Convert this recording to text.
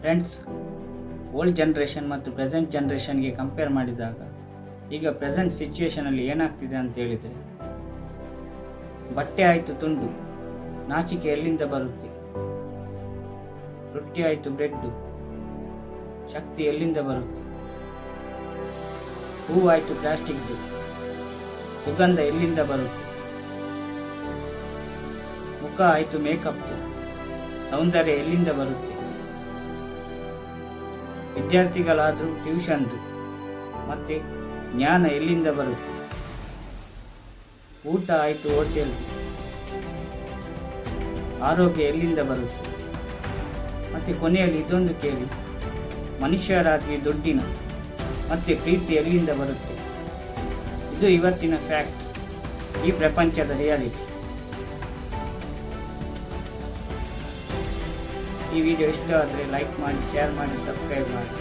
Friends, old generation ಮತ್ತು present ಜನ್ರೇಷನ್ಗೆ compare ಮಾಡಿದಾಗ ಈಗ ಪ್ರೆಸೆಂಟ್ ಸಿಚುವೇಷನಲ್ಲಿ ಏನಾಗ್ತಿದೆ ಅಂತ ಹೇಳಿದರೆ, ಬಟ್ಟೆ ಆಯಿತು ತುಂಡು, ನಾಚಿಕೆ ಎಲ್ಲಿಂದ ಬರುತ್ತೆ? ರೊಟ್ಟಿ ಆಯಿತು ಬ್ರೆಡ್ಡು, ಶಕ್ತಿ ಎಲ್ಲಿಂದ ಬರುತ್ತೆ? ಹೂವಾಯಿತು ಪ್ಲಾಸ್ಟಿಕ್ದು, ಸುಗಂಧ ಎಲ್ಲಿಂದ ಬರುತ್ತೆ? ಮುಖ ಆಯಿತು ಮೇಕಪ್ದು, ಸೌಂದರ್ಯ ಎಲ್ಲಿಂದ ಬರುತ್ತೆ? ವಿದ್ಯಾರ್ಥಿಗಳಾದರೂ ಟ್ಯೂಷನ್ದು, ಮತ್ತೆ ಜ್ಞಾನ ಎಲ್ಲಿಂದ ಬರುತ್ತೆ? ಊಟ ಆಯಿತು ಹೋಟೆಲ್, ಆರೋಗ್ಯ ಎಲ್ಲಿಂದ ಬರುತ್ತೆ? ಮತ್ತೆ ಕೊನೆಯಲ್ಲಿ ಇದೊಂದು ಕೇಳಿ, ಮನುಷ್ಯರಾಗಿ ದುಡ್ಡಿನ ಮತ್ತೆ ಪ್ರೀತಿ ಎಲ್ಲಿಂದ ಬರುತ್ತೆ? ಇದು ಇವತ್ತಿನ ಫ್ಯಾಕ್ಟ್, ಈ ಪ್ರಪಂಚದ ರಿಯಾಲಿಟಿ. ಈ ವಿಡಿಯೋ ಇಷ್ಟ ಆದರೆ ಲೈಕ್ ಮಾಡಿ, ಶೇರ್ ಮಾಡಿ, ಸಬ್ಸ್ಕ್ರೈಬ್ ಮಾಡಿ.